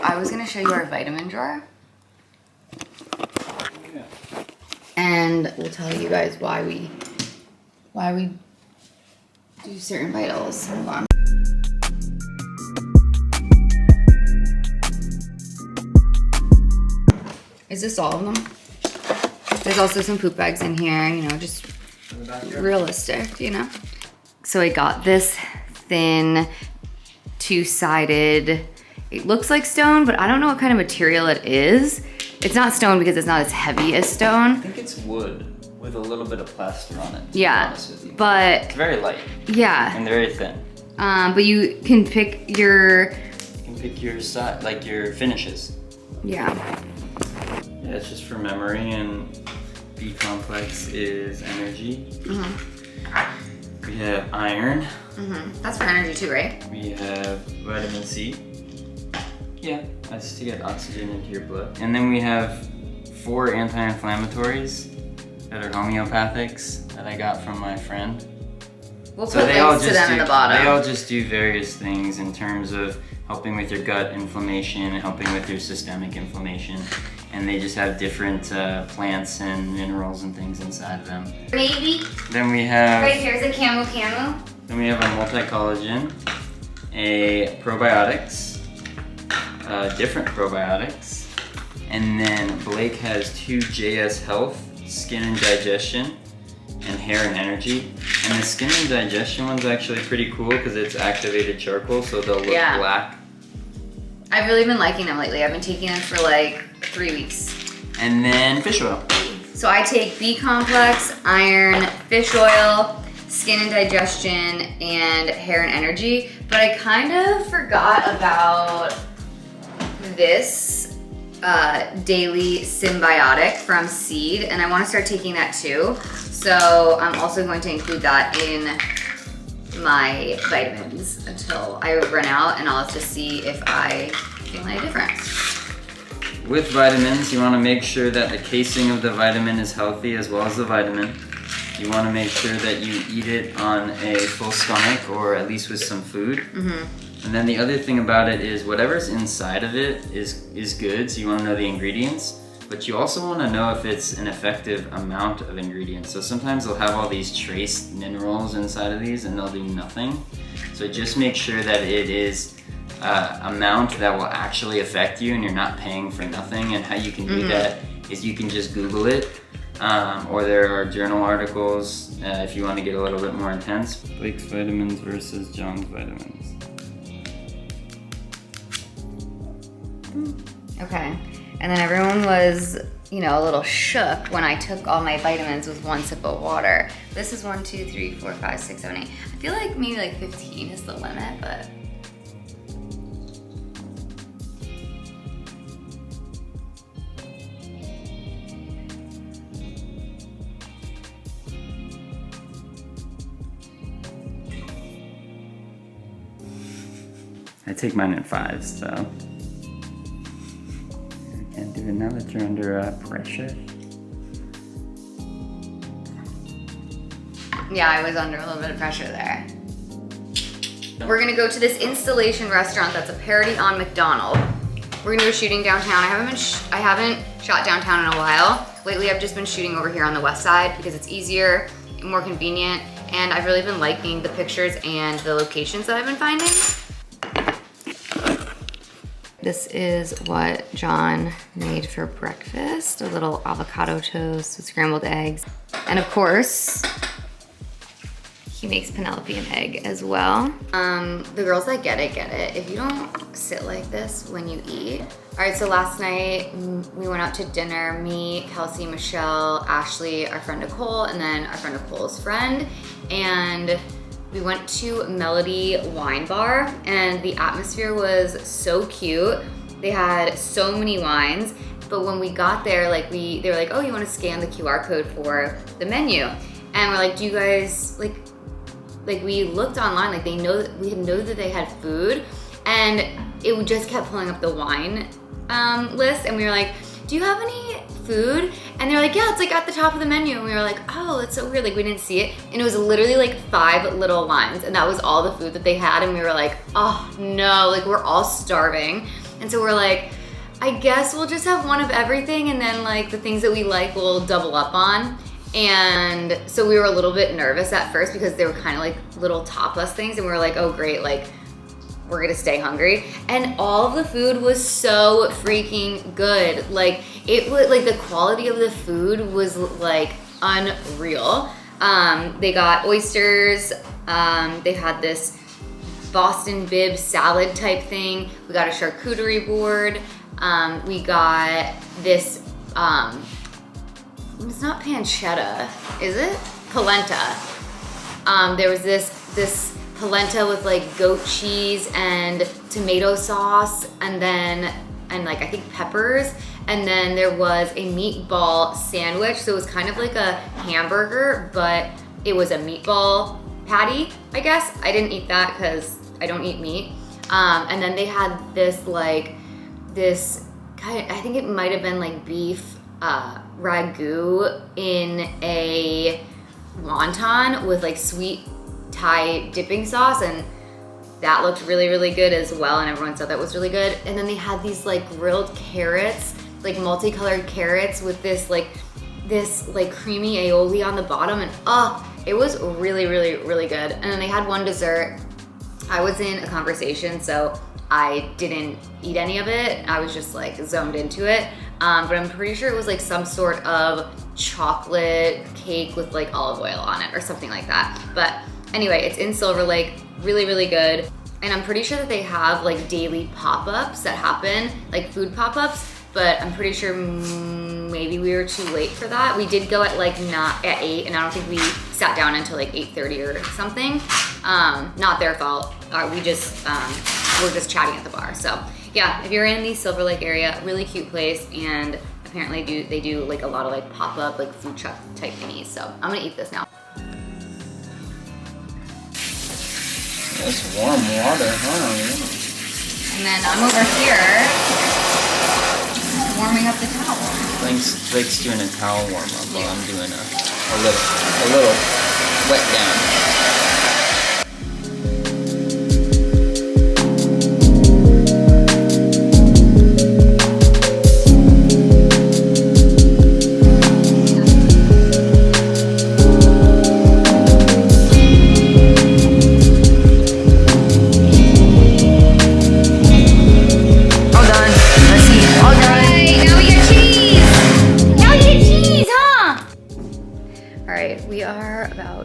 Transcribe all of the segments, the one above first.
I was gonna show you our vitamin drawer. And we'll tell you guys why we do certain vitals. Hold on. Is this all of them? There's also some poop bags in here, you know, just realistic, you know? So I got this thin, two-sided, it looks like stone, but I don't know what kind of material it is. It's not stone because it's not as heavy as stone. I think it's wood with a little bit of plaster on it, to be Yeah, honest with you. but It's very light yeah, and very thin. but you can pick your, You can pick your side, like your finishes. yeah. Yeah, it's just for memory, and B complex is energy. We have iron. That's for energy too, right? We have vitamin C. Yeah, that's to get oxygen into your blood. And then we have 4 anti-inflammatories that are homeopathics that I got from my friend. We'll put links to them in the bottom. They all just do various things in terms of helping with your gut inflammation, helping with your systemic inflammation. And they just have different plants and minerals and things inside of them. Maybe. Then we have... Right here's a camo. Then we have a multi-collagen, a probiotics, different probiotics, and then Blake has 2 JS Health, skin and digestion, and hair and energy. And the skin and digestion one's actually pretty cool because it's activated charcoal, so they'll look black. I've really been liking them lately. I've been taking them for like 3 weeks. And then fish oil. So I take B complex, iron, fish oil, skin and digestion, and hair and energy. But I kind of forgot about this daily symbiotic from Seed, and I want to start taking that too. So I'm also going to include that in my vitamins until I run out, and I'll have to see if I feel any different. With vitamins, you want to make sure that the casing of the vitamin is healthy as well as the vitamin. You want to make sure that you eat it on a full stomach or at least with some food. And then the other thing about it is whatever's inside of it is good, so you want to know the ingredients. But you also want to know if it's an effective amount of ingredients. So sometimes they'll have all these trace minerals inside of these and they'll do nothing. So just make sure that it is amount that will actually affect you and you're not paying for nothing. And how you can do that is you can just Google it, or there are journal articles if you want to get a little bit more intense. Blake's vitamins versus John's vitamins. Okay, and then everyone was, you know, a little shook when I took all my vitamins with 1 sip of water. This is 1, 2, 3, 4, 5, 6, 7, 8. I feel like maybe like 15 is the limit, but. I take mine at 5, so. I can't do it now that you're under pressure. Yeah, I was under a little bit of pressure there. We're gonna go to this installation restaurant that's a parody on McDonald's. We're gonna go shooting downtown. I haven't shot downtown in a while. Lately, I've just been shooting over here on the west side because it's easier and more convenient, and I've really been liking the pictures and the locations that I've been finding. This is what John made for breakfast. A little avocado toast with scrambled eggs. And of course, he makes Penelope an egg as well. The girls that get it. If you don't sit like this when you eat. All right, so last night we went out to dinner, me, Kelsey, Michelle, Ashley, our friend Nicole, and then our friend Nicole's friend. And we went to Melody Wine Bar, and the atmosphere was so cute. They had so many wines, but when we got there, they were like, oh, you want to scan the QR code for the menu? And we're like, do you guys, like we looked online, like we know that they had food, and it just kept pulling up the wine list, and we were like, do you have any food? And they're like, yeah, it's like at the top of the menu. And we were like, oh, that's so weird. Like we didn't see it. And it was literally like 5 little lines, and that was all the food that they had. And we were like, oh no, like we're all starving. And so we're like, I guess we'll just have one of everything, and then like the things that we like we'll double up on. And so we were a little bit nervous at first because they were kind of like little tapas things, and we were like, oh great, like we're gonna stay hungry. And all of the food was so freaking good. Like it was like the quality of the food was like unreal. They got oysters. They had this Boston bib salad type thing. We got a charcuterie board. We got this, it's not pancetta, is it? Polenta. There was this polenta with like goat cheese and tomato sauce, and like I think peppers. And then there was a meatball sandwich. So it was kind of like a hamburger, but it was a meatball patty, I guess. I didn't eat that because I don't eat meat. And then they had this kind of, I think it might have been like beef ragu in a wonton with like sweet Thai dipping sauce, and that looked really, really good as well, and everyone said that was really good. And then they had these like grilled carrots, like multicolored carrots with this creamy aioli on the bottom, and it was really, really, really good. And then they had one dessert. I was in a conversation, so I didn't eat any of it. I was just like zoned into it. But I'm pretty sure it was like some sort of chocolate cake with like olive oil on it or something like that. But anyway, it's in Silver Lake, really, really good. And I'm pretty sure that they have like daily pop-ups that happen, like food pop-ups, but I'm pretty sure maybe we were too late for that. We did go at like not at 8, and I don't think we sat down until like 8:30 or something. Not their fault. We just were just chatting at the bar. So yeah, if you're in the Silver Lake area, really cute place, and apparently they do like a lot of like pop-up like food truck type thingies. So I'm gonna eat this now. It's warm water, huh? And then I'm over here warming up the towel. Blake's doing a towel warm up while I'm doing a little wet down.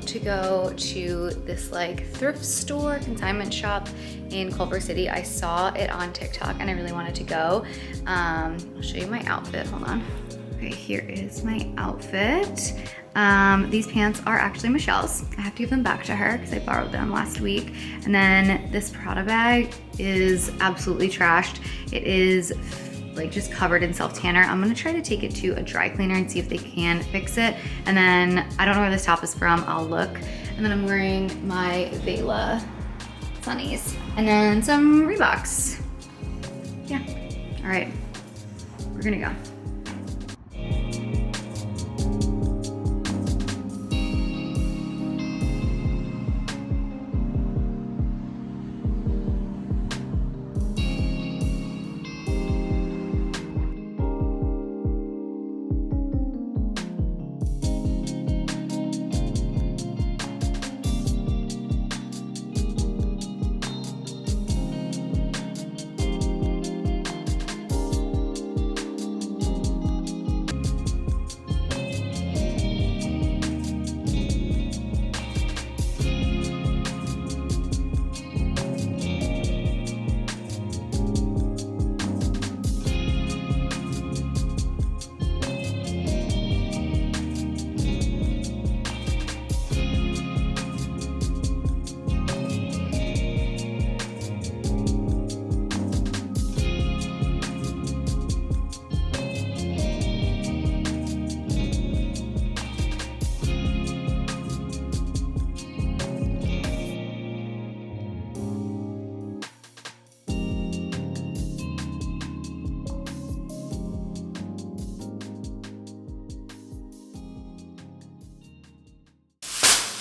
To go to this like thrift store, consignment shop in Culver City. I saw it on TikTok and I really wanted to go. I'll show you my outfit, hold on. Okay, here is my outfit. These pants are actually Michelle's. I have to give them back to her because I borrowed them last week. And then this Prada bag is absolutely trashed. It is like just covered in self-tanner. I'm gonna try to take it to a dry cleaner and see if they can fix it. And then I don't know where this top is from, I'll look. And then I'm wearing my Dtla sunnies. And then some Reeboks. Yeah, all right, we're gonna go.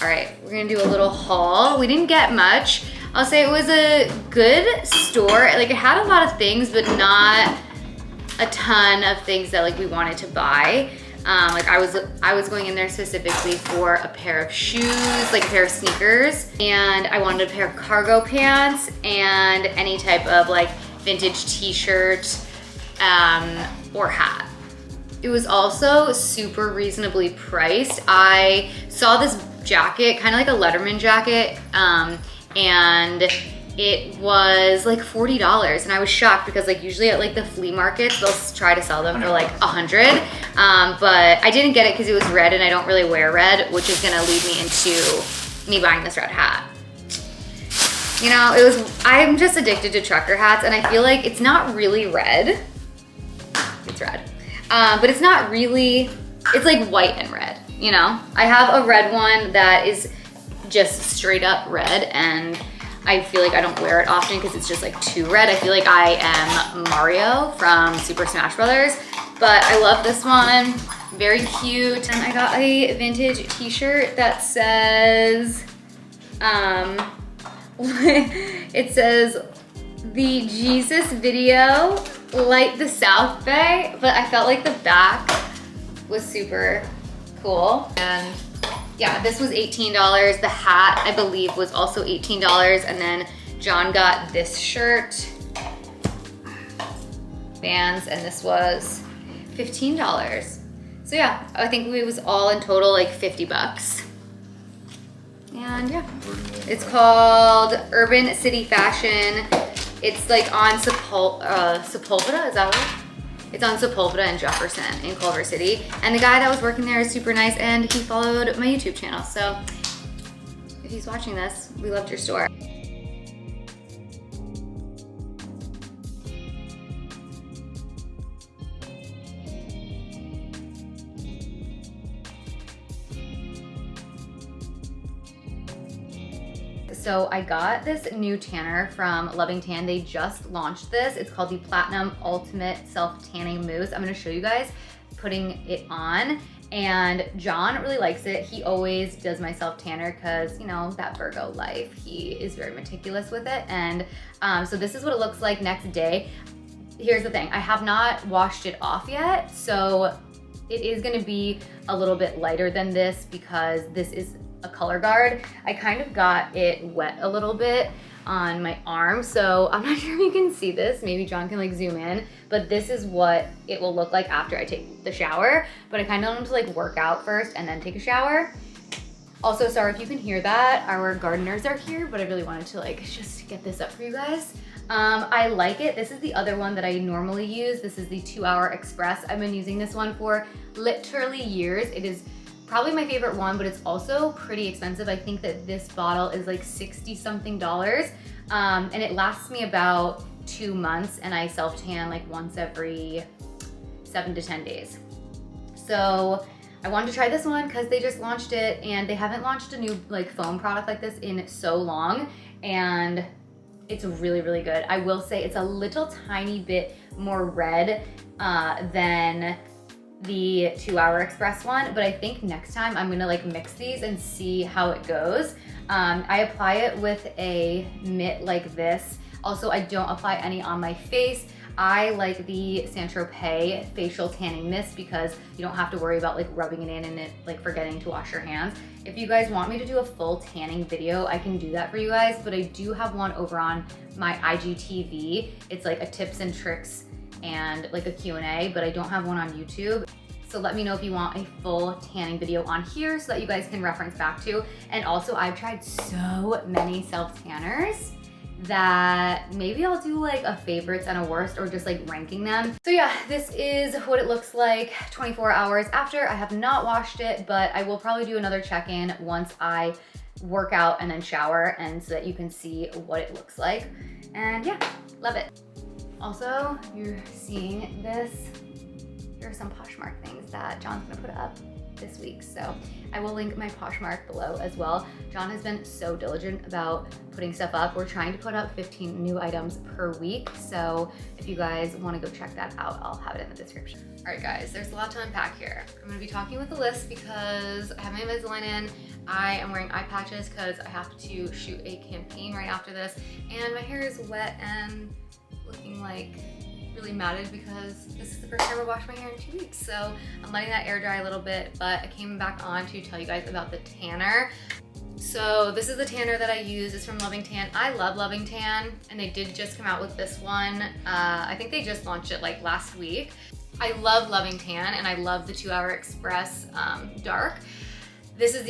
All right, we're gonna do a little haul. We didn't get much. I'll say it was a good store. Like it had a lot of things, but not a ton of things that like we wanted to buy. Like I was going in there specifically for a pair of shoes, like a pair of sneakers, and I wanted a pair of cargo pants and any type of like vintage t-shirt or hat. It was also super reasonably priced. I saw this jacket, kind of like a Letterman jacket, and it was like $40, and I was shocked because like usually at like the flea markets, they'll try to sell them for like $100, but I didn't get it because it was red and I don't really wear red, which is gonna lead me into me buying this red hat. You know, I'm just addicted to trucker hats, and I feel like it's not really red. It's red. But it's not really, it's like white and red, you know? I have a red one that is just straight up red, and I feel like I don't wear it often because it's just like too red. I feel like I am Mario from Super Smash Brothers, but I love this one. Very cute. And I got a vintage t-shirt that says, it says, the Jesus video, light the South Bay, but I felt like the back was super cool. And yeah, this was $18. The hat, I believe, was also $18. And then John got this shirt, Vans, and this was $15. So yeah, I think it was all in total like 50 bucks. And yeah, it's called Urban City Fashion. It's like on Sepulveda, is that what? It's on Sepulveda and Jefferson in Culver City. And the guy that was working there is super nice, and he followed my YouTube channel. So if he's watching this, we loved your store. So I got this new tanner from Loving Tan. They just launched this. It's called the Platinum Ultimate Self Tanning Mousse. I'm gonna show you guys putting it on. And John really likes it. He always does my self tanner because, you know, that Virgo life. He is very meticulous with it. And so this is what it looks like next day. Here's the thing, I have not washed it off yet. So it is gonna be a little bit lighter than this because this is a color guard. I kind of got it wet a little bit on my arm, so I'm not sure if you can see this. Maybe John can like zoom in, but this is what it will look like after I take the shower. But I kind of want to like work out first and then take a shower. Also, sorry if you can hear that. Our gardeners are here, but I really wanted to like just get this up for you guys. I like it. This is the other one that I normally use. This is the 2 Hour Express. I've been using this one for literally years. It is probably my favorite one, but it's also pretty expensive. I think that this bottle is like 60 something dollars. And it lasts me about 2 months, and I self-tan like once every 7 to 10 days. So I wanted to try this one because they just launched it, and they haven't launched a new like foam product like this in so long, and it's really, really good. I will say it's a little tiny bit more red than the 2 Hour Express one, but I think next time I'm gonna like mix these and see how it goes. I apply it with a mitt like this. Also, I don't apply any on my face. I like the Saint-Tropez facial tanning mist because you don't have to worry about like rubbing it in and it like forgetting to wash your hands. If you guys want me to do a full tanning video, I can do that for you guys, but I do have one over on my IGTV. It's like a tips and tricks and like a Q&A, but I don't have one on YouTube. So let me know if you want a full tanning video on here so that you guys can reference back to. And also, I've tried so many self-tanners that maybe I'll do like a favorites and a worst, or just like ranking them. So yeah, this is what it looks like 24 hours after. I have not washed it, but I will probably do another check-in once I work out and then shower, and so that you can see what it looks like. And yeah, love it. Also, you're seeing this here are some Poshmark things that John's gonna put up this week. So I will link my Poshmark below as well. John has been so diligent about putting stuff up. We're trying to put up 15 new items per week. So if you guys wanna go check that out, I'll have it in the description. All right guys, there's a lot to unpack here. I'm gonna be talking with the list because I have my Invisalign in. I am wearing eye patches because I have to shoot a campaign right after this. And my hair is wet and looking like really matted because this is the first time I washed my hair in 2 weeks. So I'm letting that air dry a little bit, but I came back on to tell you guys about the tanner. So this is the tanner that I use. It's from Loving Tan. I love Loving Tan, and they did just come out with this one. I think they just launched it like last week. I love Loving Tan, and I love the 2 Hour Express Dark. This is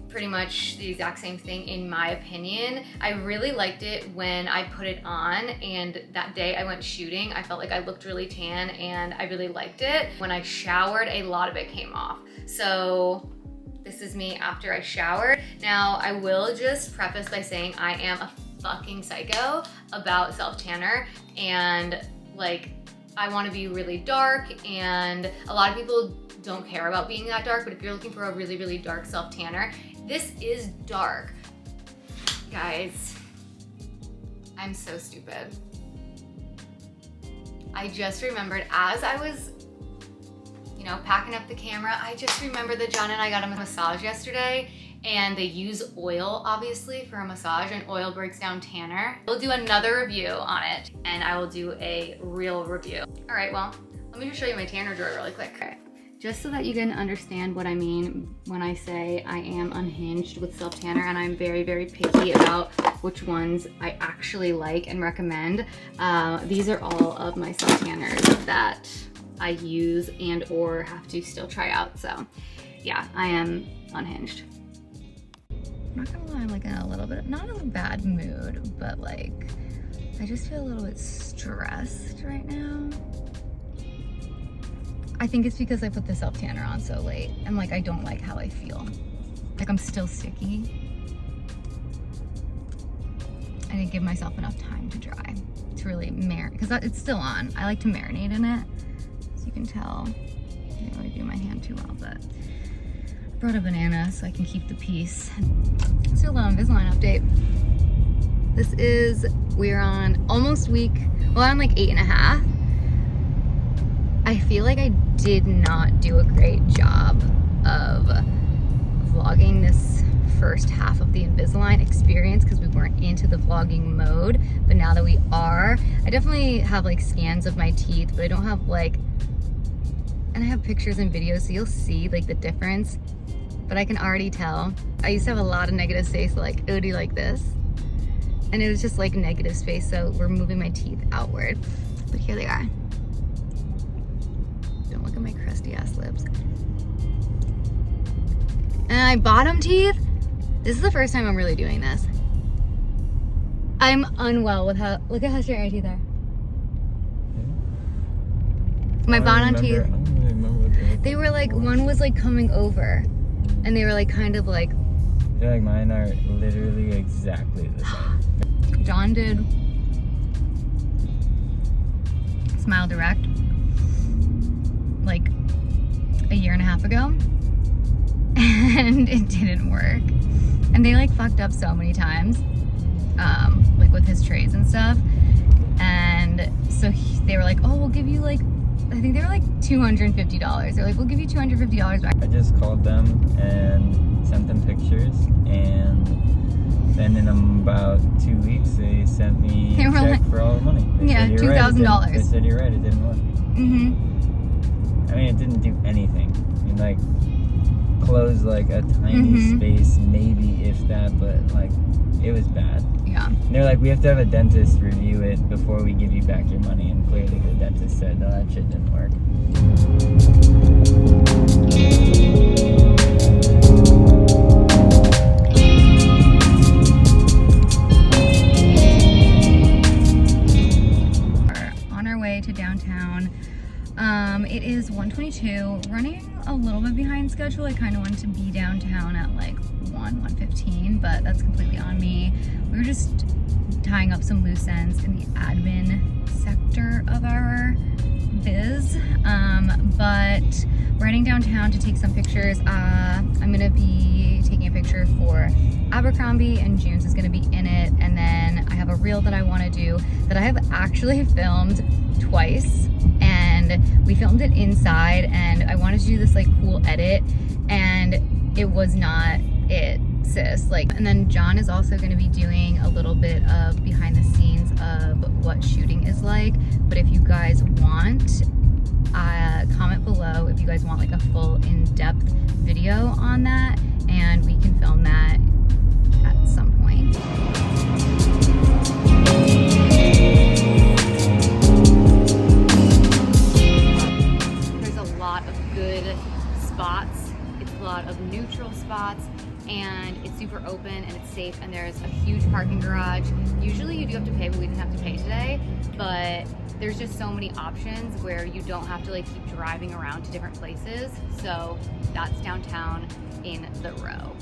pretty much the exact same thing in my opinion. I really liked it when I put it on, and that day I went shooting, I felt like I looked really tan and I really liked it. When I showered, a lot of it came off. So this is me after I showered. Now I will just preface by saying I am a fucking psycho about self-tanner, and like I want to be really dark, and a lot of people don't care about being that dark, but if you're looking for a really, really dark self-tanner, this is dark. Guys, I'm so stupid. I just remembered as I was, packing up the camera, I just remembered that John and I got a massage yesterday, and they use oil, obviously, for a massage, and oil breaks down tanner. We'll do another review on it, and I will do a real review. All right, well, let me just show you my tanner drawer really quick. Okay. Just so that you can understand what I mean when I say I am unhinged with self-tanner, and I'm very, very picky about which ones I actually like and recommend. These are all of my self-tanners that I use and or have to still try out. So yeah, I am unhinged. I'm not gonna lie, I'm like in a little bit, not in a bad mood, but like, I just feel a little bit stressed right now. I think it's because I put the self-tanner on so late, and like I don't like how I feel. Like I'm still sticky. I didn't give myself enough time to dry to really marinate, because it's still on. I like to marinate in it, so you can tell. I didn't really do my hand too well, but I brought a banana so I can keep the peace. Let's do a little Invisalign update. This is, we're on almost week, well I'm like 8.5. I feel like I did not do a great job of vlogging this first half of the Invisalign experience because we weren't into the vlogging mode, but now that we are, I definitely have like scans of my teeth, but I don't have like, and I have pictures and videos, so you'll see like the difference, but I can already tell. I used to have a lot of negative space, like Odie like this, and it was just like negative space, so we're moving my teeth outward, but here they are. Don't look at my crusty ass lips. And my bottom teeth, this is the first time I'm really doing this. I'm unwell with how, look at how straight my teeth are. My bottom teeth, I don't really remember what they were like, one was like coming over, and they were like kind of like. I feel like mine are literally exactly the same. John did Smile Direct like a 1.5 years ago, and it didn't work. And they like fucked up so many times, like with his trays and stuff. And so they were like, oh, we'll give you like, I think they were like $250. They're like, we'll give you $250 back. I just called them and sent them pictures, and then in about 2 weeks they sent me a check like, for all the money. They yeah, $2,000. They said you're right, it didn't work. Mm-hmm. I mean, it didn't do anything. I mean, like, closed like a tiny space, maybe if that, but like, it was bad. Yeah. And they're like, we have to have a dentist review it before we give you back your money, and clearly the dentist said, no, that shit didn't work. We're on our way to downtown. It is 1:22, running a little bit behind schedule. I kind of wanted to be downtown at like 1:15, but that's completely on me. We were just tying up some loose ends in the admin sector of our biz, but we're heading downtown to take some pictures. I'm gonna be taking a picture for Abercrombie and June's is gonna be in it. And then I have a reel that I wanna do that I have actually filmed twice. And we filmed it inside and I wanted to do this like cool edit and it was not it, sis. Like, and then John is also gonna be doing a little bit of behind the scenes of what shooting is like. But if you guys want, comment below if you guys want like a full in-depth video on that and we can film that at some point. There's a lot of good spots. It's a lot of neutral spots and it's super open and it's safe and there's a huge parking garage. Usually you do have to pay, but we didn't have to pay today. But there's just so many options where you don't have to like keep driving around to different places. So that's downtown in the row.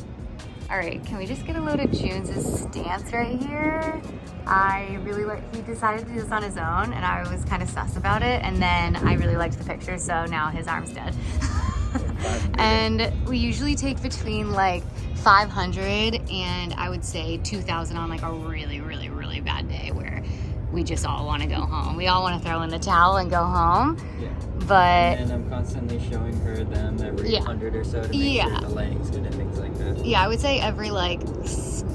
All right, can we just get a load of June's stance right here? I really like, he decided to do this on his own and I was kind of sus about it. And then I really liked the picture, so now his arm's dead. And we usually take between like 500 and I would say 2,000 on like a really, really, really bad day where we just all want to go home. We all want to throw in the towel and go home. Yeah. But and I'm constantly showing her them every 100 or so to make sure the lighting's good and things like that. Yeah, I would say every like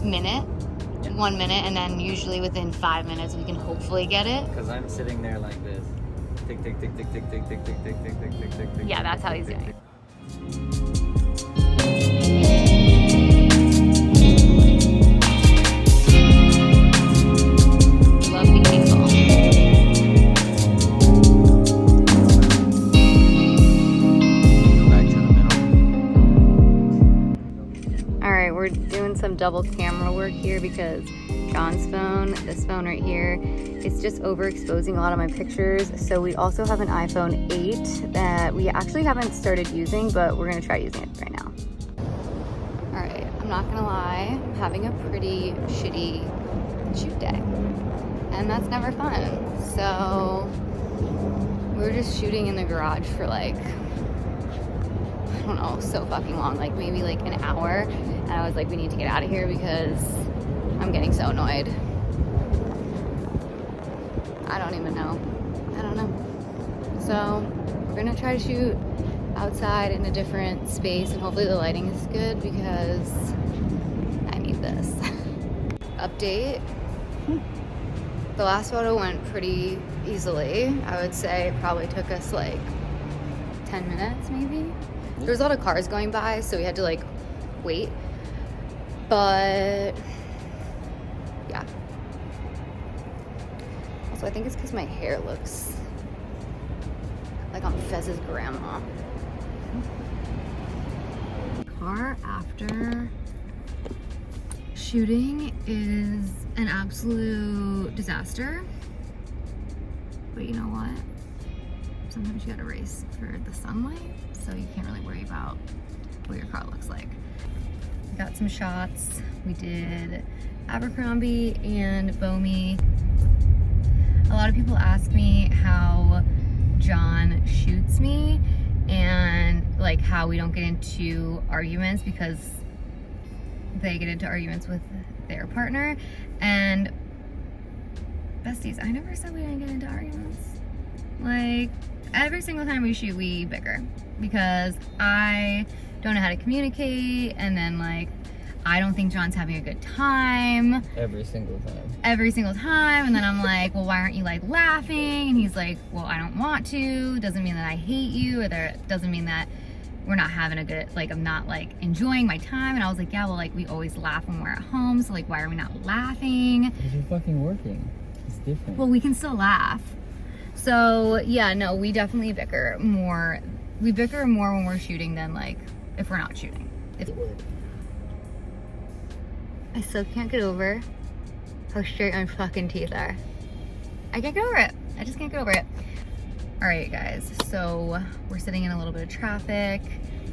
minute, 1 minute, and then usually within 5 minutes we can hopefully get it. Because I'm sitting there like this. Tick, tick, tick, tick, tick, tick, tick, tick, tick, tick, tick, tick, tick, tick. Yeah, that's how he's doing it. Some double camera work here because John's phone, this phone right here, it's just overexposing a lot of my pictures. So we also have an iPhone 8 that we actually haven't started using, but we're gonna try using it right now. All right, I'm not gonna lie, I'm having a pretty shitty shoot day and that's never fun. So we're just shooting in the garage for like, I don't know, so fucking long, like maybe like an hour. And I was like, we need to get out of here because I'm getting so annoyed. I don't even know. I don't know. So we're gonna try to shoot outside in a different space and hopefully the lighting is good because I need this. Update. The last photo went pretty easily. I would say it probably took us like 10 minutes maybe. There was a lot of cars going by, so we had to like wait. But yeah. Also, I think it's because my hair looks like I'm Fez's grandma. Car after shooting is an absolute disaster. But you know what? Sometimes you gotta race for the sunlight, so you can't really worry about what your car looks like. We got some shots. We did Abercrombie and Bomi. A lot of people ask me how John shoots me and like how we don't get into arguments because they get into arguments with their partner. And besties, I never said we didn't get into arguments. Like, every single time we shoot, we bicker because I don't know how to communicate, and then like I don't think John's having a good time every single time, and then I'm like, well, why aren't you like laughing? And he's like, well, I don't want to. Doesn't mean that I hate you, or that doesn't mean that we're not having a good, like I'm not like enjoying my time. And I was like, yeah, well, like we always laugh when we're at home, so like why are we not laughing? Because you're fucking working. It's different. Well, we can still laugh. So yeah, no, we definitely bicker more. We bicker more when we're shooting than like if we're not shooting. I still can't get over how straight my fucking teeth are. I can't get over it. I just can't get over it. All right, guys, so we're sitting in a little bit of traffic.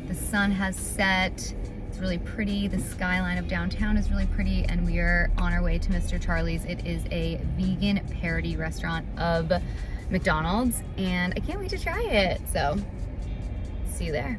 The sun has set. It's really pretty. The skyline of downtown is really pretty, and we are on our way to Mr.Charlies. It is a vegan parody restaurant of McDonald's, and I can't wait to try it. So See you there.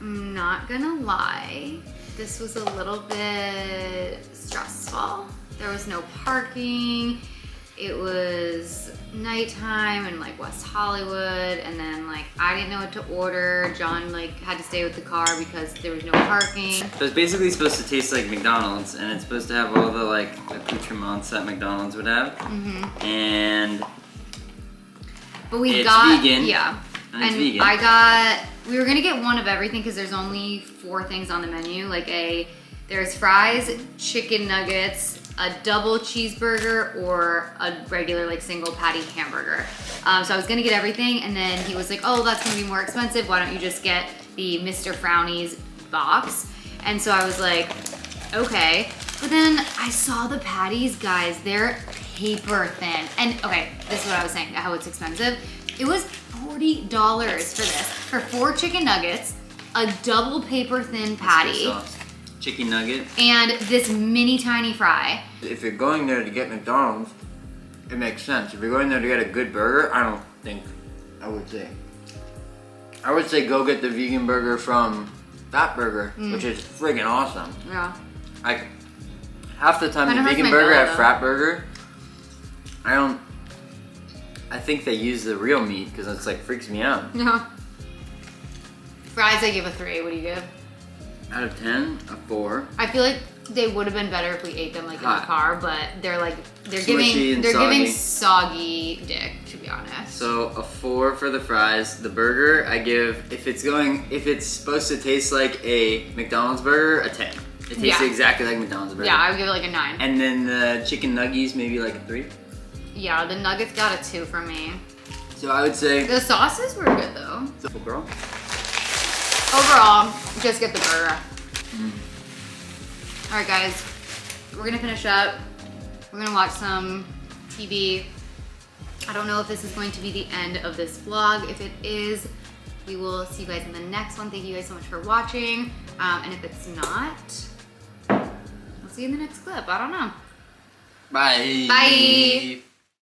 Not gonna lie, this was a little bit stressful. There was no parking. It was nighttime in like West Hollywood, and then like I didn't know what to order. John like had to stay with the car because there was no parking. So it's basically supposed to taste like McDonald's, and it's supposed to have all the like accoutrements that McDonald's would have. And but we it's got vegan. Yeah. And it's vegan. We were gonna get one of everything because there's only 4 things on the menu. There's fries, chicken nuggets, a double cheeseburger, or a regular like single patty hamburger. So I was gonna get everything, and then he was like, oh, that's gonna be more expensive. Why don't you just get the Mr. Frownies box? And so I was like, okay. But then I saw the patties, guys, they're paper thin. And okay, this is what I was saying, how it's expensive. It was $40 for this, for 4 chicken nuggets, a double paper thin patty, Sauce. Chicken nugget. and this mini tiny fry. If you're going there to get McDonald's, it makes sense. If you're going there to get a good burger, I don't think I would say. I would say go get the vegan burger from Fat Burger, which is friggin' awesome. Yeah. Like, half the time Kinda the hurts vegan my burger belly, at though. Fat Burger, I think they use the real meat because it's like freaks me out. No. Fries, I give a 3. What do you give? Out of 10, a 4. I feel like they would have been better if we ate them like in the Hot. car, but they're Smushy and giving soggy. soggy dick, to be honest. So a 4 for the fries. The burger, I give, if it's supposed to taste like a McDonald's burger, a 10. It tastes Yeah. exactly like McDonald's burger. Yeah, I would give it like a 9. And then the chicken nuggies, maybe like a 3. Yeah, the nuggets got a 2 from me. So I would say, The sauces were good though. Girl. Overall, just get the burger. All right, guys, we're gonna finish up. We're gonna watch some TV. I don't know if this is going to be the end of this vlog. If it is, we will see you guys in the next one. Thank you guys so much for watching. And if it's not, we'll see you in the next clip. I don't know. bye. Bye.